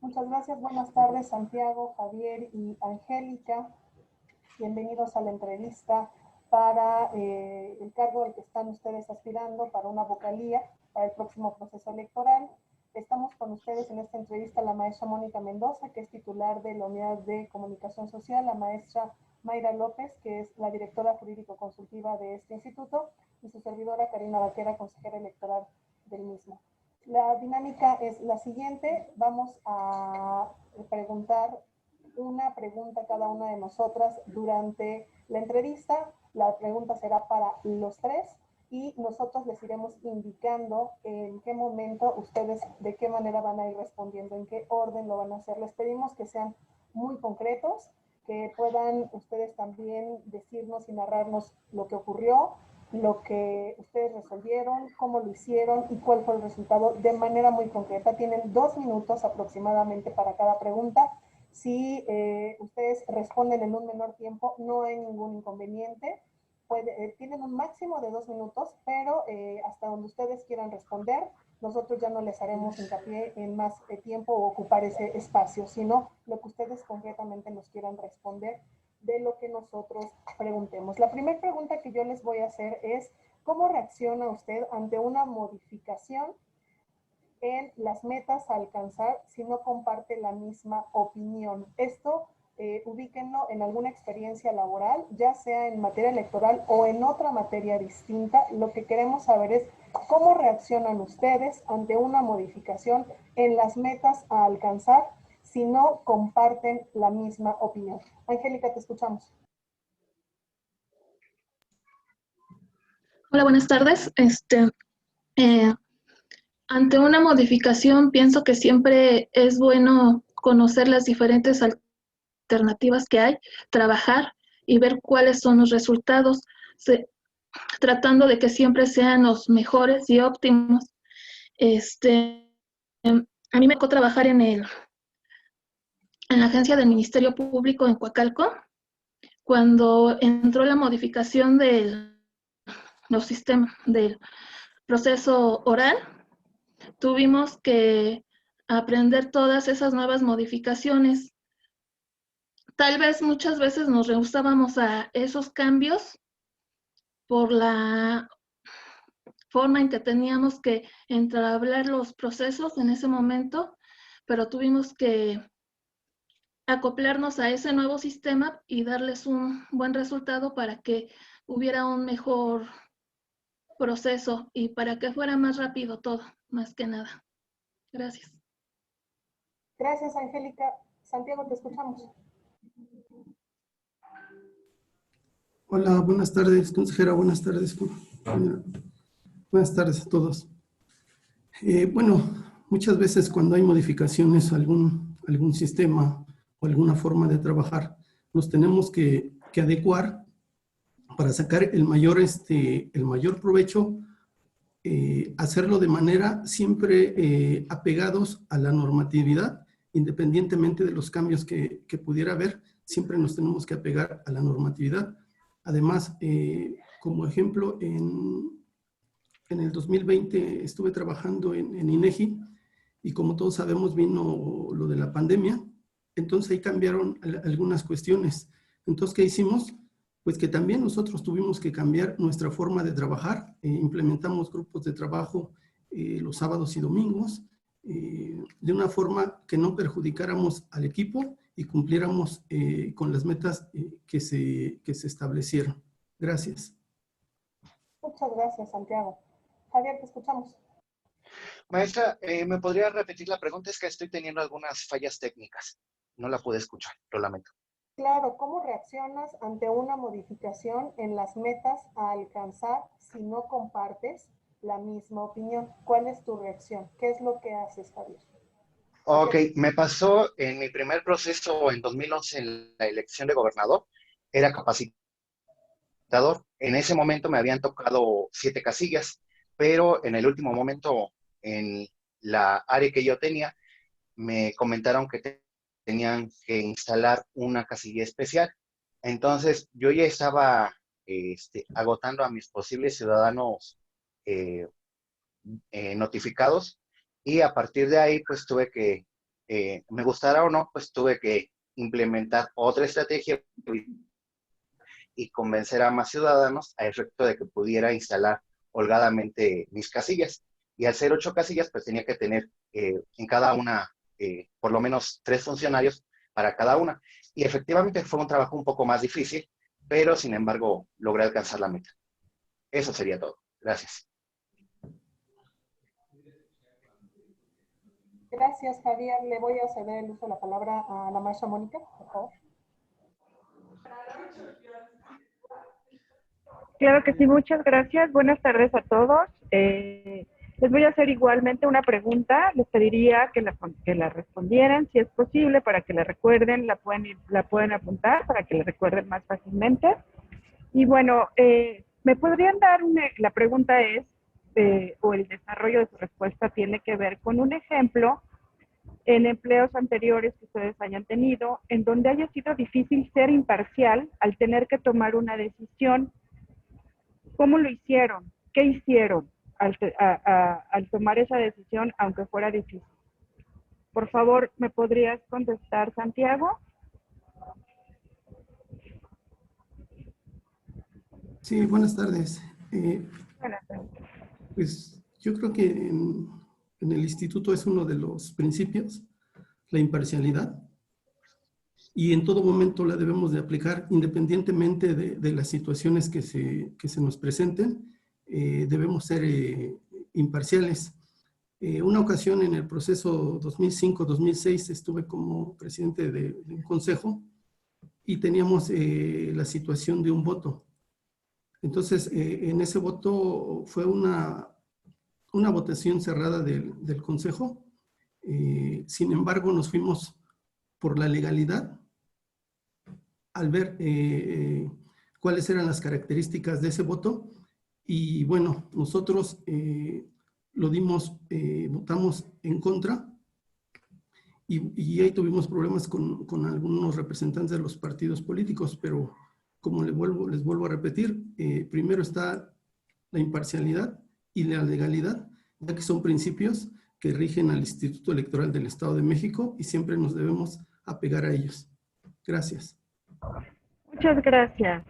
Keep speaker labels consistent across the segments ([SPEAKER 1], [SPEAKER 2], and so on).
[SPEAKER 1] Muchas gracias. Buenas tardes, Santiago, Javier y Angélica. Bienvenidos a la entrevista para el cargo al que están ustedes aspirando para una vocalía para el próximo proceso electoral. Estamos con ustedes en esta entrevista la maestra Mónica Mendoza, que es titular de la Unidad de Comunicación Social, la maestra Mayra López, que es la directora jurídico-consultiva de este instituto, y su servidora Karina Vaquera, consejera electoral del mismo. La dinámica es la siguiente. Vamos a preguntar una pregunta cada una de nosotras durante la entrevista. La pregunta será para los tres y nosotros les iremos indicando en qué momento ustedes de qué manera van a ir respondiendo, en qué orden lo van a hacer. Les pedimos que sean muy concretos, que puedan ustedes también decirnos y narrarnos lo que ocurrió, lo que ustedes resolvieron, cómo lo hicieron y cuál fue el resultado de manera muy concreta. Tienen 2 minutos aproximadamente para cada pregunta. Si ustedes responden en un menor tiempo, no hay ningún inconveniente. Tienen un máximo de 2 minutos, pero hasta donde ustedes quieran responder, nosotros ya no les haremos hincapié en más tiempo o ocupar ese espacio, sino lo que ustedes concretamente nos quieran responder de lo que nosotros preguntemos. La primera pregunta que yo les voy a hacer es, ¿cómo reacciona usted ante una modificación en las metas a alcanzar si no comparte la misma opinión? Esto ubíquenlo en alguna experiencia laboral, ya sea en materia electoral o en otra materia distinta. Lo que queremos saber es cómo reaccionan ustedes ante una modificación en las metas a alcanzar si no comparten la misma opinión. Angélica, te escuchamos.
[SPEAKER 2] Hola, buenas tardes. Eh, Ante una modificación, pienso que siempre es bueno conocer las diferentes alternativas que hay, trabajar y ver cuáles son los resultados, tratando de que siempre sean los mejores y óptimos. A mí me tocó trabajar en la agencia del Ministerio Público en Coacalco, cuando entró la modificación los sistemas del proceso oral. Tuvimos que aprender todas esas nuevas modificaciones. Tal vez muchas veces nos rehusábamos a esos cambios por la forma en que teníamos que entablar los procesos en ese momento, pero tuvimos que acoplarnos a ese nuevo sistema y darles un buen resultado para que hubiera un mejor proceso y para que fuera más rápido todo, más que nada. Gracias.
[SPEAKER 1] Gracias, Angélica. Santiago, te escuchamos.
[SPEAKER 3] Hola, buenas tardes, consejera, buenas tardes. Buenas tardes a todos. Bueno, muchas veces cuando hay modificaciones a algún sistema o alguna forma de trabajar, nos tenemos que adecuar para sacar el mayor provecho, hacerlo de manera siempre apegados a la normatividad, independientemente de los cambios que pudiera haber, siempre nos tenemos que apegar a la normatividad. Además, como ejemplo, en el 2020 estuve trabajando en INEGI y como todos sabemos vino lo de la pandemia, entonces ahí cambiaron algunas cuestiones. Entonces, ¿qué hicimos? Pues que también nosotros tuvimos que cambiar nuestra forma de trabajar. Implementamos grupos de trabajo los sábados y domingos, de una forma que no perjudicáramos al equipo y cumpliéramos con las metas que se establecieron. Gracias.
[SPEAKER 1] Muchas gracias, Santiago. Javier, te escuchamos.
[SPEAKER 4] Maestra, ¿me podría repetir la pregunta? Es que estoy teniendo algunas fallas técnicas. No la pude escuchar, lo lamento.
[SPEAKER 1] Claro, ¿cómo reaccionas ante una modificación en las metas a alcanzar si no compartes la misma opinión? ¿Cuál es tu reacción? ¿Qué es lo que haces, Javier?
[SPEAKER 4] Ok, me pasó en mi primer proceso en 2011 en la elección de gobernador. Era capacitador. En ese momento me habían tocado 7 casillas, pero en el último momento, en la área que yo tenía, me comentaron que tenían que instalar una casilla especial. Entonces, yo ya estaba agotando a mis posibles ciudadanos eh, notificados y a partir de ahí, pues tuve que, me gustara o no, pues tuve que implementar otra estrategia y convencer a más ciudadanos a efecto de que pudiera instalar holgadamente mis casillas. Y al ser 8 casillas, pues tenía que tener en cada una por lo menos 3 funcionarios para cada una. Y efectivamente fue un trabajo un poco más difícil, pero sin embargo logré alcanzar la meta. Eso sería todo. Gracias.
[SPEAKER 1] Gracias, Javier. Le voy a ceder el uso de la palabra a la maestra Mónica, por favor.
[SPEAKER 5] Claro que sí, muchas gracias. Buenas tardes a todos. Les voy a hacer igualmente una pregunta. Les pediría que la respondieran, si es posible, para que la recuerden, la pueden apuntar para que la recuerden más fácilmente. Y bueno, ¿me podrían dar la pregunta es, o el desarrollo de su respuesta tiene que ver con un ejemplo en empleos anteriores que ustedes hayan tenido, en donde haya sido difícil ser imparcial al tener que tomar una decisión? ¿Cómo lo hicieron? ¿Qué hicieron al tomar esa decisión, aunque fuera difícil? Por favor, ¿me podrías contestar, Santiago?
[SPEAKER 3] Sí, buenas tardes.
[SPEAKER 5] Buenas tardes.
[SPEAKER 3] Pues yo creo que en el instituto es uno de los principios, la imparcialidad, y en todo momento la debemos de aplicar independientemente de las situaciones que se nos presenten. Debemos ser imparciales. Una ocasión en el proceso 2005-2006 estuve como presidente de un consejo y teníamos la situación de un voto. Entonces, en ese voto fue una votación cerrada del consejo. Sin embargo, nos fuimos por la legalidad al ver cuáles eran las características de ese voto. Y bueno, nosotros votamos en contra y ahí tuvimos problemas con algunos representantes de los partidos políticos, pero como les vuelvo a repetir, primero está la imparcialidad y la legalidad, ya que son principios que rigen al Instituto Electoral del Estado de México y siempre nos debemos apegar a ellos. Gracias.
[SPEAKER 5] Muchas gracias.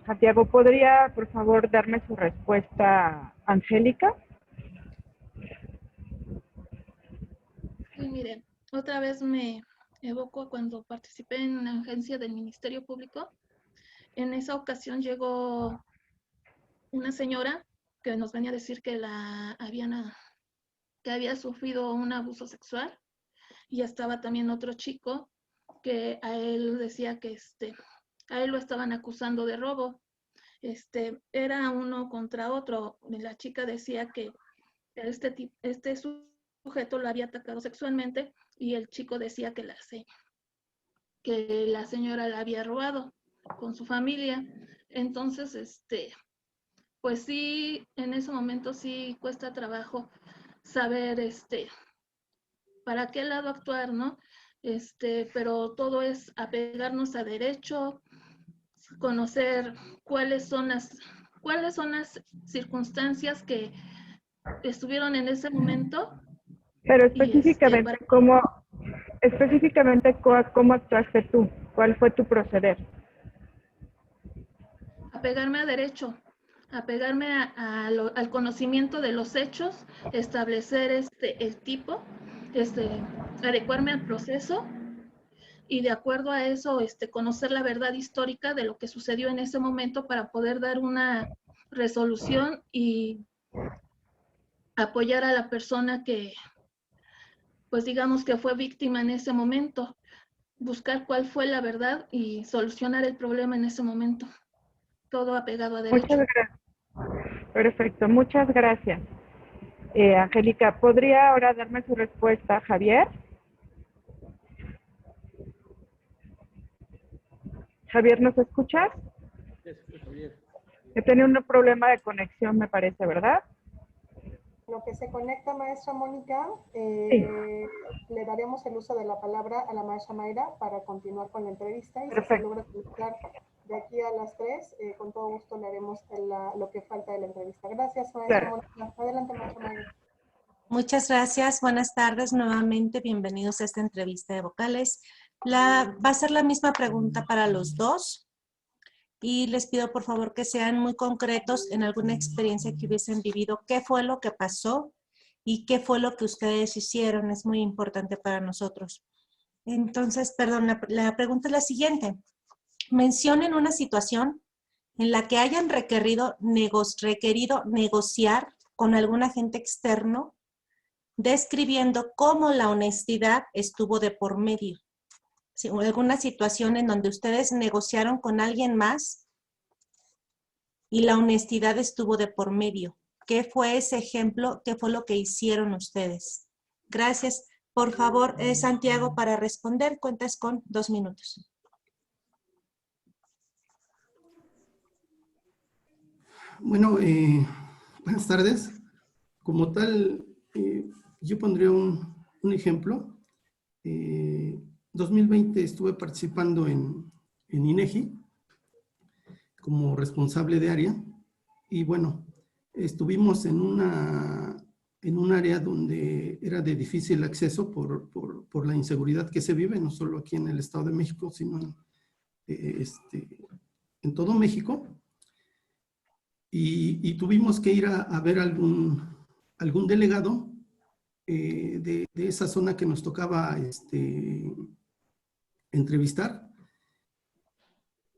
[SPEAKER 5] Santiago, ¿podría, por favor, darme su respuesta, Angélica?
[SPEAKER 2] Sí, miren, otra vez me evoco cuando participé en la agencia del Ministerio Público. En esa ocasión llegó una señora que nos venía a decir que que había sufrido un abuso sexual, y estaba también otro chico que a él decía que a él lo estaban acusando de robo. Era uno contra otro. La chica decía que este sujeto lo había atacado sexualmente y el chico decía que la señora la había robado con su familia. Entonces, pues sí, en ese momento sí cuesta trabajo saber para qué lado actuar, ¿no? Pero todo es apegarnos a derecho, conocer cuáles son las circunstancias que estuvieron en ese momento.
[SPEAKER 5] Pero
[SPEAKER 2] Y
[SPEAKER 5] específicamente, ¿cómo actuaste tú? ¿Cuál fue tu proceder?
[SPEAKER 2] apegarme a derecho, apegarme al conocimiento de los hechos, establecer el tipo, adecuarme al proceso y de acuerdo a eso conocer la verdad histórica de lo que sucedió en ese momento para poder dar una resolución y apoyar a la persona que, pues digamos que fue víctima en ese momento, buscar cuál fue la verdad y solucionar el problema en ese momento. Todo apegado a derecho.
[SPEAKER 5] Muchas gracias. Perfecto, muchas gracias. Angélica, ¿podría ahora darme su respuesta, Javier? Javier, ¿nos escuchas? He tenido un problema de conexión, me parece, ¿verdad?
[SPEAKER 1] Lo que se conecta, maestra Mónica,
[SPEAKER 5] Sí.
[SPEAKER 1] le daremos el uso de la palabra a la maestra Mayra para continuar con la entrevista y si se
[SPEAKER 5] Perfecto.
[SPEAKER 1] logra conectar de aquí a las 3, con todo gusto le haremos lo que falta de la entrevista. Gracias, maestra
[SPEAKER 5] Claro.
[SPEAKER 1] Mónica. Adelante, maestra Mayra.
[SPEAKER 6] Muchas gracias. Buenas tardes nuevamente. Bienvenidos a esta entrevista de vocales. Va a ser la misma pregunta para los dos. Y les pido por favor que sean muy concretos en alguna experiencia que hubiesen vivido. ¿Qué fue lo que pasó? ¿Y qué fue lo que ustedes hicieron? Es muy importante para nosotros. Entonces, perdón, la pregunta es la siguiente. Mencionen una situación en la que hayan requerido negociar con algún agente externo, describiendo cómo la honestidad estuvo de por medio. ¿Sí? O alguna situación en donde ustedes negociaron con alguien más y la honestidad estuvo de por medio. ¿Qué fue ese ejemplo? ¿Qué fue lo que hicieron ustedes? Gracias. Por favor, Santiago, para responder, cuentas con 2 minutos.
[SPEAKER 3] Bueno, buenas tardes. Como tal, yo pondría un ejemplo. 2020 estuve participando en INEGI como responsable de área y bueno, estuvimos en un área donde era de difícil acceso por la inseguridad que se vive, no solo aquí en el Estado de México, sino en todo México. Y tuvimos que ir a ver algún delegado de esa zona que nos tocaba entrevistar.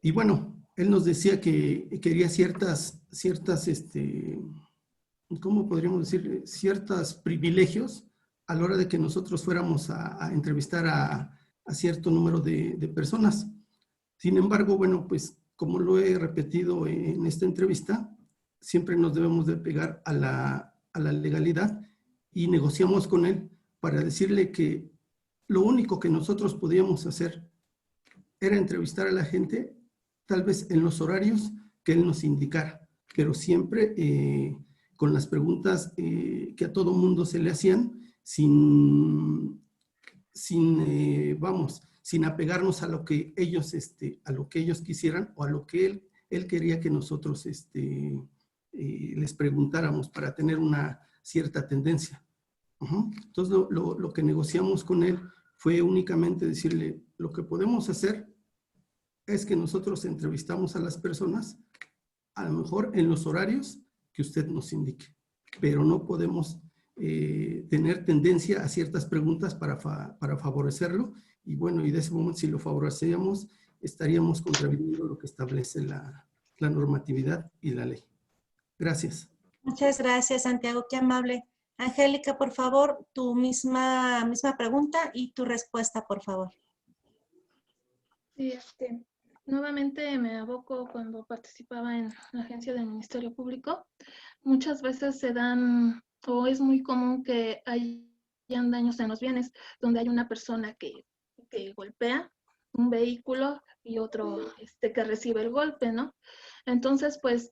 [SPEAKER 3] Y bueno, él nos decía que quería ciertas ¿cómo podríamos decir? Ciertos privilegios a la hora de que nosotros fuéramos a entrevistar a cierto número de personas. Sin embargo, bueno, pues como lo he repetido en esta entrevista, siempre nos debemos de pegar a la legalidad y negociamos con él para decirle que lo único que nosotros podíamos hacer era entrevistar a la gente, tal vez en los horarios que él nos indicara, pero siempre con las preguntas que a todo mundo se le hacían, sin apegarnos a lo que ellos quisieran o a lo que él quería que nosotros les preguntáramos para tener una cierta tendencia. Entonces, lo que negociamos con él fue únicamente decirle, lo que podemos hacer es que nosotros entrevistamos a las personas, a lo mejor en los horarios que usted nos indique, pero no podemos tener tendencia a ciertas preguntas para favorecerlo, y bueno, y de ese momento, si lo favorecíamos, estaríamos contraviniendo lo que establece la normatividad y la ley. Gracias.
[SPEAKER 6] Muchas gracias, Santiago, qué amable. Angélica, por favor, tu misma pregunta y tu respuesta, por favor.
[SPEAKER 2] Sí, nuevamente me aboco cuando participaba en la agencia del Ministerio Público. Muchas veces se dan, o es muy común que hayan daños en los bienes, donde hay una persona que golpea un vehículo y otro que recibe el golpe, ¿no? Entonces, pues,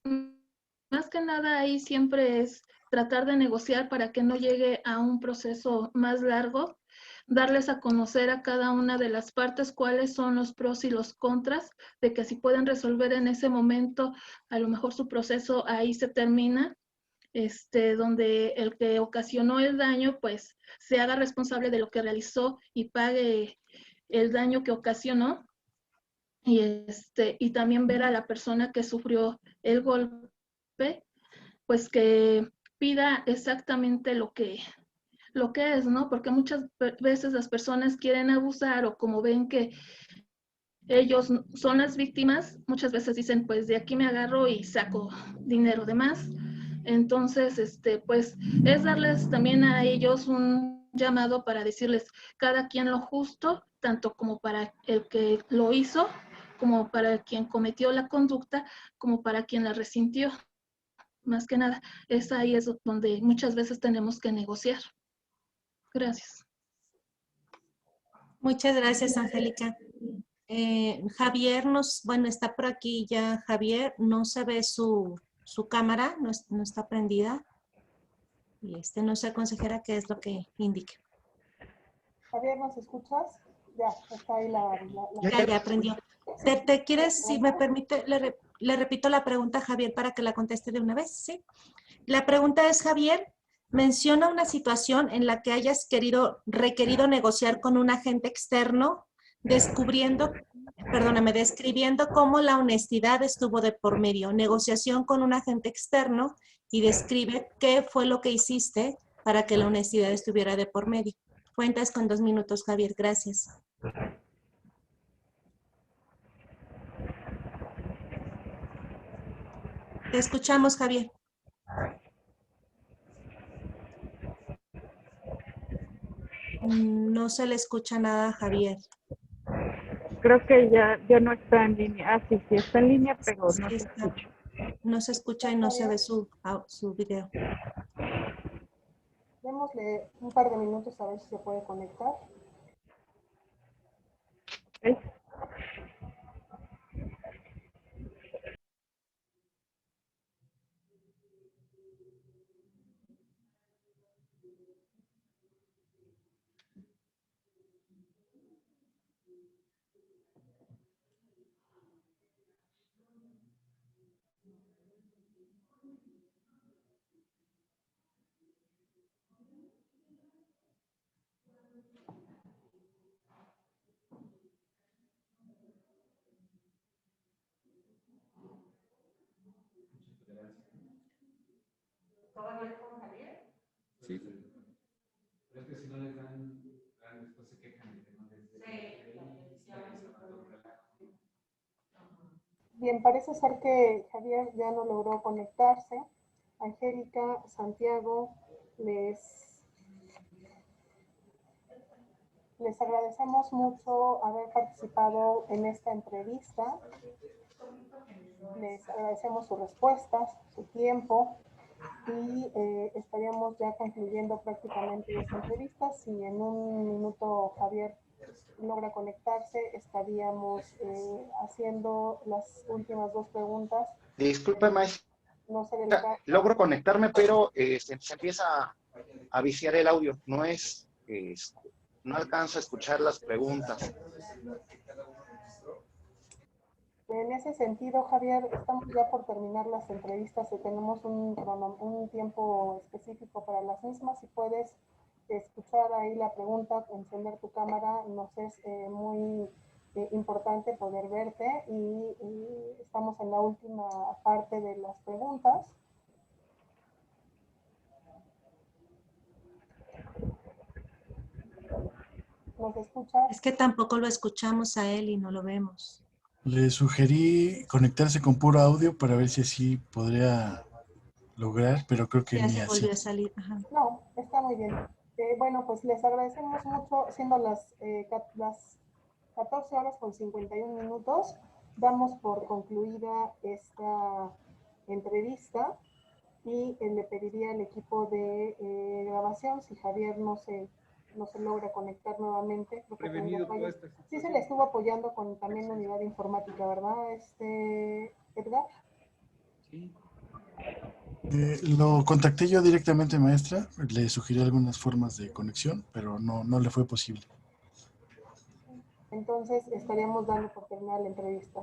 [SPEAKER 2] más que nada ahí siempre es tratar de negociar para que no llegue a un proceso más largo, darles a conocer a cada una de las partes cuáles son los pros y los contras, de que si pueden resolver en ese momento, a lo mejor su proceso ahí se termina, donde el que ocasionó el daño, pues, se haga responsable de lo que realizó y pague el daño que ocasionó, y también ver a la persona que sufrió el golpe, pues que pida exactamente lo que es, ¿no? Porque muchas veces las personas quieren abusar o como ven que ellos son las víctimas, muchas veces dicen, pues de aquí me agarro y saco dinero de más. Entonces, pues es darles también a ellos un llamado para decirles cada quien lo justo, tanto como para el que lo hizo, como para quien cometió la conducta, como para quien la resintió. Más que nada, ahí es donde muchas veces tenemos que negociar. Gracias.
[SPEAKER 6] Muchas gracias, Angélica. Javier está por aquí ya Javier, no se ve su cámara, no está prendida. Y no sé, consejera, qué es lo que indique.
[SPEAKER 1] Javier, ¿nos escuchas? Ya, está ahí
[SPEAKER 6] Ya aprendió. ¿Te quieres, si me permite, le repito la pregunta a Javier para que la conteste de una vez? Sí. La pregunta es, Javier, Menciona una situación en la que hayas requerido negociar con un agente externo, describiendo cómo la honestidad estuvo de por medio. Negociación con un agente externo y describe qué fue lo que hiciste para que la honestidad estuviera de por medio. Cuentas con 2 minutos, Javier. Gracias. Te escuchamos, Javier. No se le escucha nada a Javier.
[SPEAKER 5] Creo que ya no está en línea. Ah, sí, está en línea, pero no se escucha.
[SPEAKER 6] No se escucha y no se ve su video.
[SPEAKER 1] Démosle un par de minutos a ver si se puede conectar.
[SPEAKER 5] ¿Sí?
[SPEAKER 7] Sí. Pero es que si no les dan, después se quejan de que no les
[SPEAKER 1] Bien, parece ser que Javier ya no logró conectarse. Angélica, Santiago, les agradecemos mucho haber participado en esta entrevista. Les agradecemos sus respuestas, su tiempo y estaríamos ya concluyendo prácticamente esta entrevista. Si en un minuto Javier logra conectarse, estaríamos haciendo las últimas 2 preguntas.
[SPEAKER 4] Disculpe, maestra.
[SPEAKER 1] No sé del caso.
[SPEAKER 4] Logro conectarme, pero se empieza a viciar el audio. No alcanzo a escuchar las preguntas.
[SPEAKER 1] En ese sentido, Javier, estamos ya por terminar las entrevistas y tenemos un tiempo específico para las mismas. Si puedes escuchar ahí la pregunta, encender tu cámara, nos es muy importante poder verte y estamos en la última parte de las preguntas. ¿Nos escuchas?
[SPEAKER 6] Es que tampoco lo escuchamos a él y no lo vemos.
[SPEAKER 8] Le sugerí conectarse con puro audio para ver si así podría lograr, pero creo que
[SPEAKER 6] Ya
[SPEAKER 8] ni
[SPEAKER 6] se
[SPEAKER 8] así.
[SPEAKER 6] volvió a salir. Ajá.
[SPEAKER 1] No, está muy bien. Bueno, pues les agradecemos mucho, siendo las 14 horas con 51 minutos, damos por concluida esta entrevista y le pediría al equipo de grabación, si Javier no se logra conectar nuevamente. Sí se le estuvo apoyando con también la unidad informática, ¿verdad, Edgar?
[SPEAKER 7] Sí.
[SPEAKER 8] Lo contacté yo directamente, maestra, le sugerí algunas formas de conexión, pero no le fue posible.
[SPEAKER 1] Entonces estaríamos dando por terminar la entrevista.